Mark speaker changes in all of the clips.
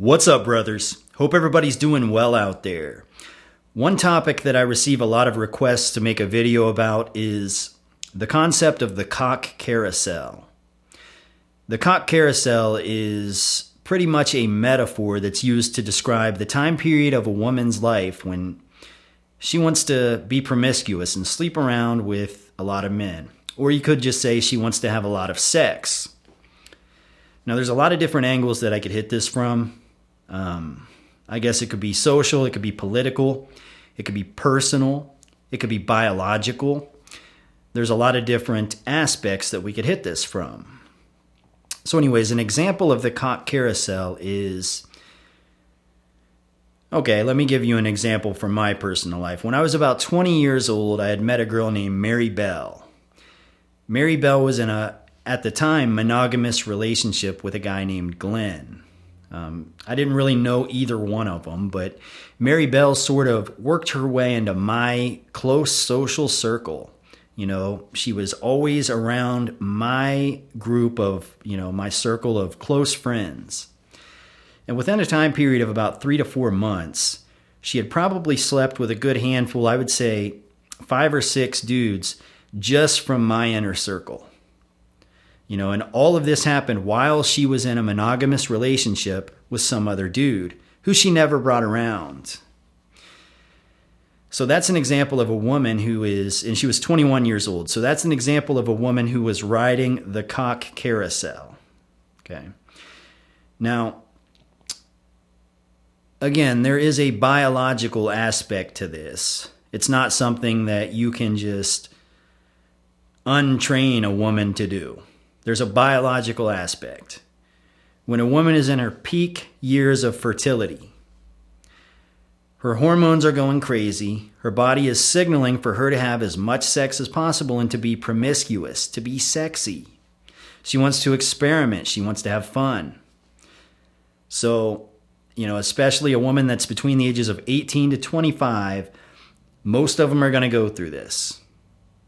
Speaker 1: What's up, brothers? Hope everybody's doing well out there. One topic that I receive a lot of requests to make a video about is the concept of the cock carousel. The cock carousel is pretty much a metaphor that's used to describe the time period of a woman's life when she wants to be promiscuous and sleep around with a lot of men. Or you could just say she wants to have a lot of sex. Now, there's a lot of different angles that I could hit this from. I guess it could be social, it could be political, it could be personal, it could be biological. There's a lot of different aspects that we could hit this from. So anyways, an example of the cock carousel is... Okay, let me give you an example from my personal life. When I was about 20 years old, I had met a girl named Mary Bell. Mary Bell was in a, at the time, monogamous relationship with a guy named Glenn. I didn't really know either one of them, but Mary Bell sort of worked her way into my close social circle. You know, she was always around my group of, my circle of close friends. And within a time period of about 3 to 4 months, she had probably slept with a good handful, I would say 5 or 6 dudes, just from my inner circle. And all of this happened while she was in a monogamous relationship with some other dude who she never brought around. So that's an example of a woman who is, and she was 21 years old. So that's an example of a woman who was riding the cock carousel. Okay. Now, again, there is a biological aspect to this. It's not something that you can just untrain a woman to do. There's a biological aspect. When a woman is in her peak years of fertility, her hormones are going crazy. Her body is signaling for her to have as much sex as possible and to be promiscuous, to be sexy. She wants to experiment. She wants to have fun. So, especially a woman that's between the ages of 18 to 25, most of them are going to go through this.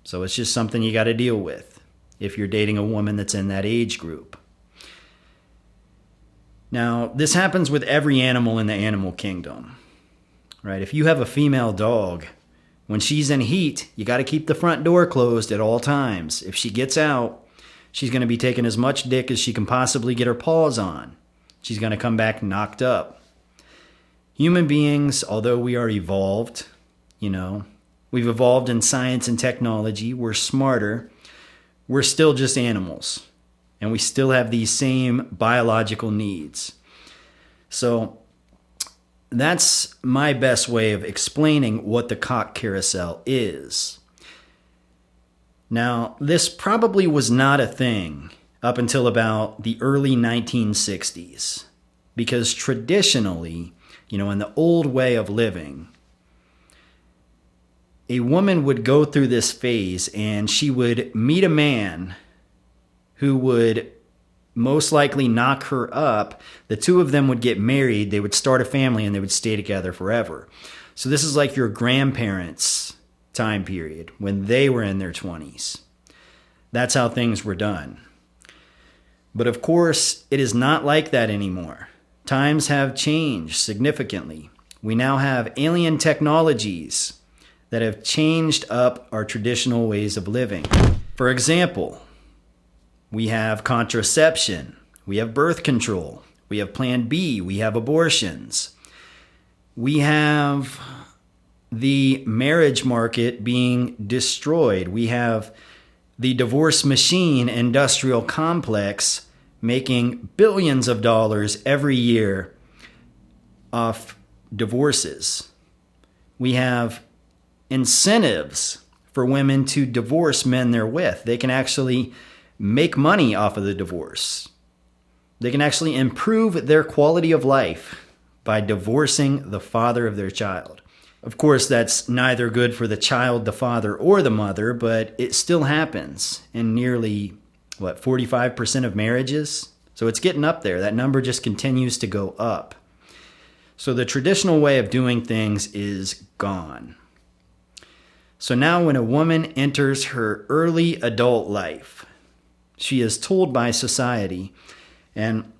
Speaker 1: So it's just something you got to deal with if you're dating a woman that's in that age group. Now, this happens with every animal in the animal kingdom, right? If you have a female dog, when she's in heat, you got to keep the front door closed at all times. If she gets out, she's going to be taking as much dick as she can possibly get her paws on. She's going to come back knocked up. Human beings, although we are evolved, we've evolved in science and technology, we're smarter, we're still just animals. And we still have these same biological needs. So that's my best way of explaining what the cock carousel is. Now, this probably was not a thing up until about the early 1960s. Because traditionally, in the old way of living, a woman would go through this phase and she would meet a man who would most likely knock her up. The two of them would get married, they would start a family, and they would stay together forever. So this is like your grandparents' time period when they were in their 20s. That's how things were done. But of course, it is not like that anymore. Times have changed significantly. We now have alien technologies that have changed up our traditional ways of living. For example, we have contraception, we have birth control, we have Plan B, we have abortions. We have the marriage market being destroyed. We have the divorce machine industrial complex making billions of dollars every year off divorces. We have incentives for women to divorce men they're with. They can actually make money off of the divorce. They can actually improve their quality of life by divorcing the father of their child. Of course, that's neither good for the child, the father, or the mother, but it still happens in nearly, 45% of marriages? So it's getting up there. That number just continues to go up. So the traditional way of doing things is gone. So now when a woman enters her early adult life, she is told by society, and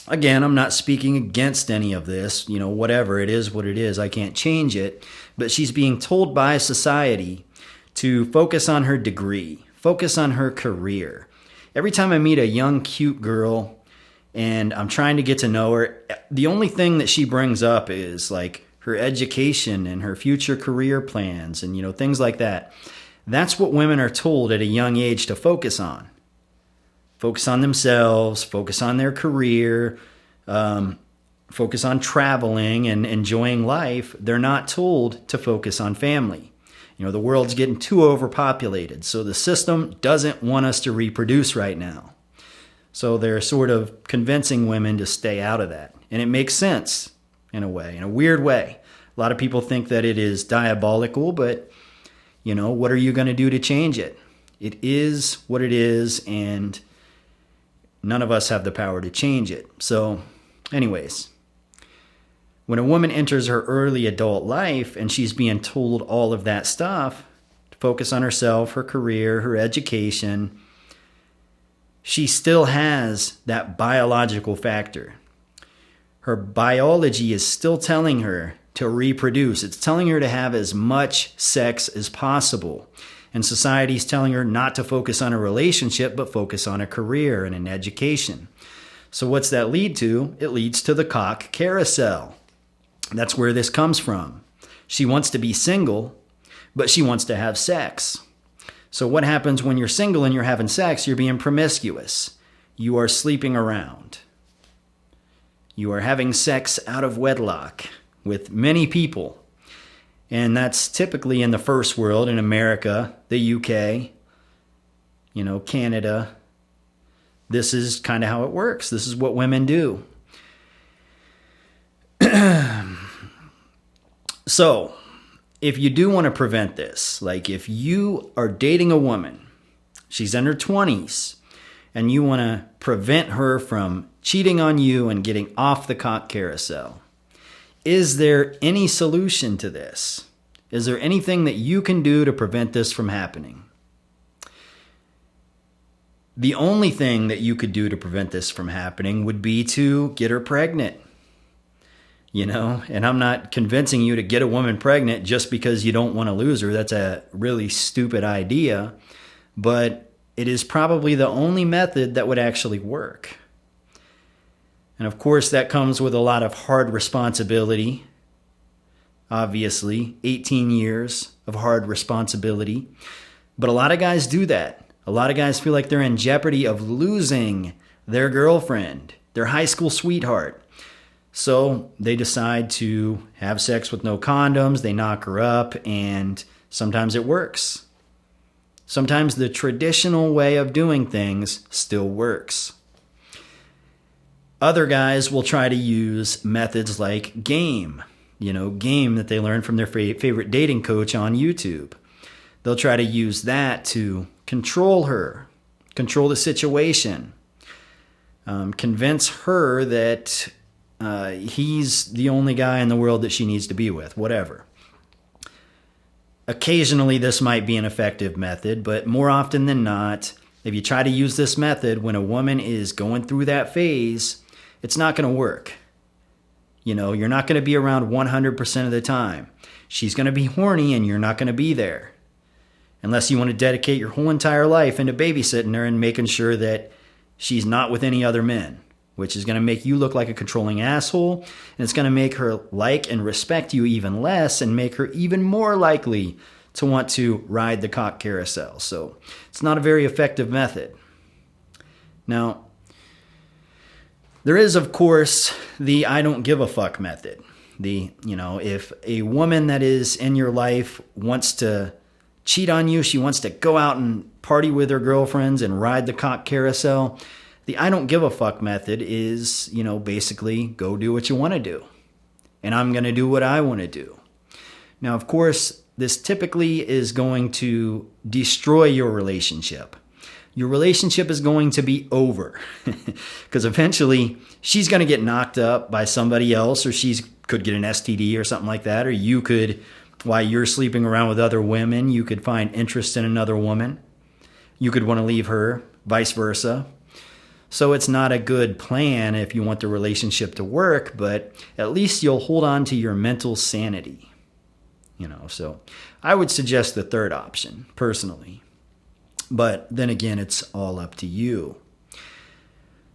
Speaker 1: Again, I'm not speaking against any of this. Whatever, it is what it is. I can't change it. But she's being told by society to focus on her degree, focus on her career. Every time I meet a young, cute girl and I'm trying to get to know her, the only thing that she brings up is like her education and her future career plans and, things like that. That's what women are told at a young age to focus on. Focus on themselves, focus on their career, focus on traveling and enjoying life. They're not told to focus on family. The world's getting too overpopulated, so the system doesn't want us to reproduce right now. So they're sort of convincing women to stay out of that. And it makes sense in a way, in a weird way. A lot of people think that it is diabolical, but, what are you going to do to change it? It is what it is, and none of us have the power to change it. So, anyways, when a woman enters her early adult life and she's being told all of that stuff, to focus on herself, her career, her education, she still has that biological factor. Her biology is still telling her to reproduce. It's telling her to have as much sex as possible. And society's telling her not to focus on a relationship, but focus on a career and an education. So what's that lead to? It leads to the cock carousel. That's where this comes from. She wants to be single, but she wants to have sex. So what happens when you're single and you're having sex? You're being promiscuous. You are sleeping around. You are having sex out of wedlock with many people. And that's typically in the first world, in America, the UK, Canada. This is kind of how it works. This is what women do. So, if you do want to prevent this, like if you are dating a woman, she's in her 20s, and you want to prevent her from cheating on you and getting off the cock carousel, is there any solution to this? Is there anything that you can do to prevent this from happening? The only thing that you could do to prevent this from happening would be to get her pregnant. And I'm not convincing you to get a woman pregnant just because you don't want to lose her. That's a really stupid idea, but it is probably the only method that would actually work. And of course, that comes with a lot of hard responsibility. Obviously, 18 years of hard responsibility. But a lot of guys do that. A lot of guys feel like they're in jeopardy of losing their girlfriend, their high school sweetheart. So they decide to have sex with no condoms, they knock her up, and sometimes it works. Sometimes the traditional way of doing things still works. Other guys will try to use methods like 𝐒𝐚, 𝐒𝐚 that they learned from their favorite dating coach on YouTube. They'll try to use that to control her, control the situation, convince her that he's the only guy in the world that she needs to be with, whatever. Occasionally, this might be an effective method, but more often than not, if you try to use this method when a woman is going through that phase, it's not going to work. You're not going to be around 100% of the time. She's going to be horny and you're not going to be there. Unless you want to dedicate your whole entire life into babysitting her and making sure that she's not with any other men, which is going to make you look like a controlling asshole, and it's going to make her like and respect you even less and make her even more likely to want to ride the cock carousel. So it's not a very effective method. Now, there is, of course, the I don't give a fuck method. If a woman that is in your life wants to cheat on you, she wants to go out and party with her girlfriends and ride the cock carousel, the I don't give a fuck method is, basically go do what you want to do. And I'm going to do what I want to do. Now, of course, this typically is going to destroy your relationship. Your relationship is going to be over because eventually she's going to get knocked up by somebody else, or she could get an STD or something like that. Or you could, while you're sleeping around with other women, you could find interest in another woman. You could want to leave her, vice versa. So it's not a good plan if you want the relationship to work, but at least you'll hold on to your mental sanity. So I would suggest the third option, personally. But then again, it's all up to you.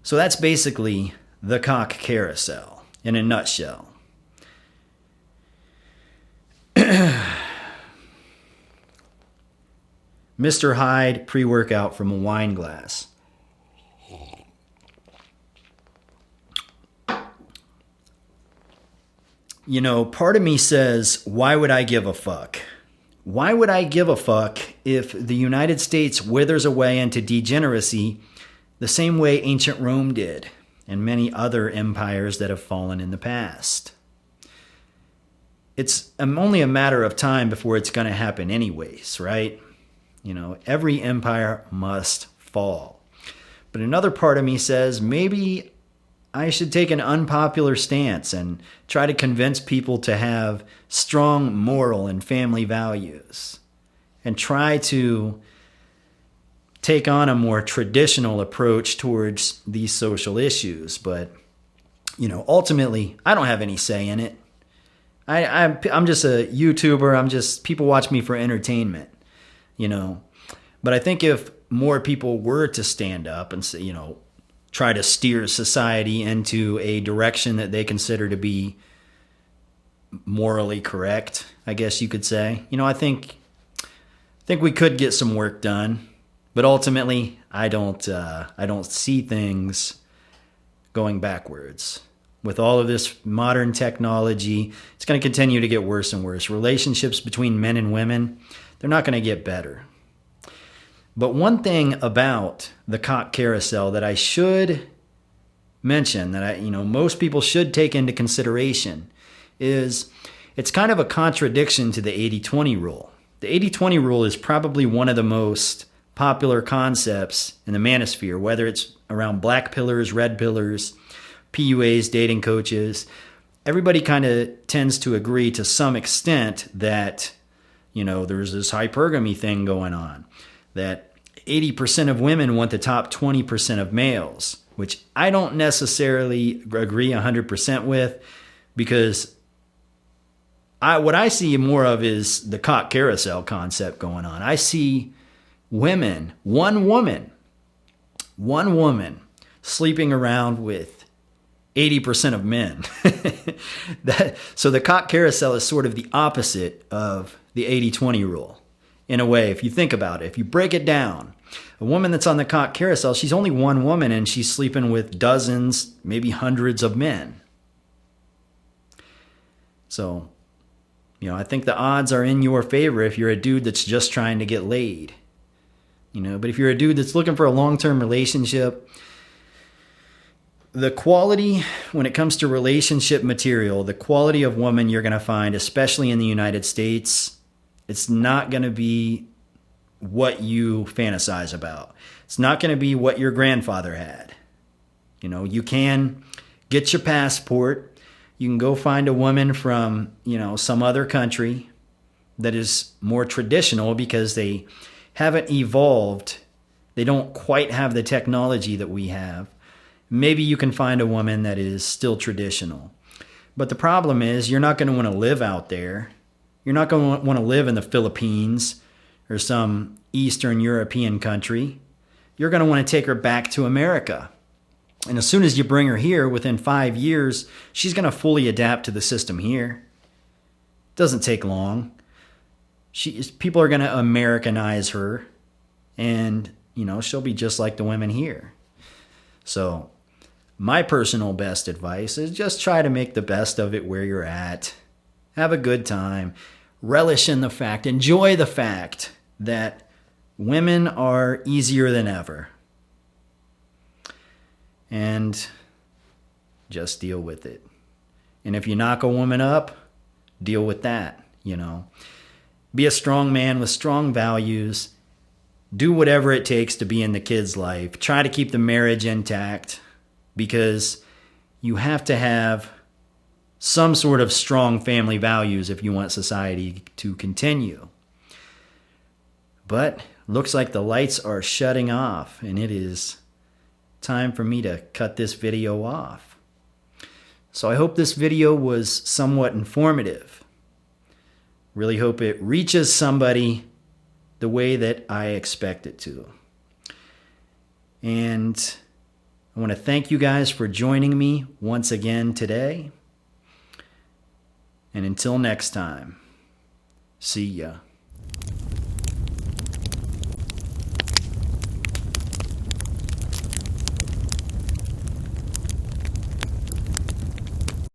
Speaker 1: So that's basically the cock carousel in a nutshell. Mr. Hyde pre-workout from a wine glass. Part of me says, why would I give a fuck? Why would I give a fuck if the United States withers away into degeneracy the same way ancient Rome did and many other empires that have fallen in the past? It's only a matter of time before it's going to happen anyways, right? Every empire must fall. But another part of me says maybe I should take an unpopular stance and try to convince people to have strong moral and family values and try to take on a more traditional approach towards these social issues. But, ultimately, I don't have any say in it. I'm just a YouTuber. People watch me for entertainment, But I think if more people were to stand up and say, try to steer society into a direction that they consider to be morally correct, I guess you could say. I think we could get some work done, but ultimately, I don't see things going backwards. With all of this modern technology, it's going to continue to get worse and worse. Relationships between men and women, they're not going to get better. But one thing about the cock carousel that I should mention that most people should take into consideration is it's kind of a contradiction to the 80-20 rule. The 80-20 rule is probably one of the most popular concepts in the manosphere, whether it's around black pillars, red pillars, PUAs, dating coaches. Everybody kind of tends to agree to some extent that, there's this hypergamy thing going on, that 80% of women want the top 20% of males, which I don't necessarily agree 100% with, because what I see more of is the cock carousel concept going on. I see women, one woman, sleeping around with 80% of men. So the cock carousel is sort of the opposite of the 80-20 rule. In a way, if you think about it, if you break it down, a woman that's on the cock carousel, she's only one woman and she's sleeping with dozens, maybe hundreds of men. So, I think the odds are in your favor if you're a dude that's just trying to get laid. But if you're a dude that's looking for a long-term relationship, the quality, when it comes to relationship material, the quality of woman you're going to find, especially in the United States, it's not going to be what you fantasize about. It's not going to be what your grandfather had. You can get your passport. You can go find a woman from, some other country that is more traditional because they haven't evolved. They don't quite have the technology that we have. Maybe you can find a woman that is still traditional. But the problem is you're not going to want to live out there. You're not going to want to live in the Philippines or some Eastern European country. You're going to want to take her back to America. And as soon as you bring her here, within 5 years, she's going to fully adapt to the system here. It doesn't take long. People are going to Americanize her, and, she'll be just like the women here. So my personal best advice is just try to make the best of it where you're at. Have a good time. Relish in the fact, enjoy the fact that women are easier than ever. And just deal with it. And if you knock a woman up, deal with that, Be a strong man with strong values. Do whatever it takes to be in the kid's life. Try to keep the marriage intact, because you have to have some sort of strong family values if you want society to continue. But looks like the lights are shutting off, and it is time for me to cut this video off. So I hope this video was somewhat informative. Really hope it reaches somebody the way that I expect it to. And I want to thank you guys for joining me once again today. And until next time, see ya.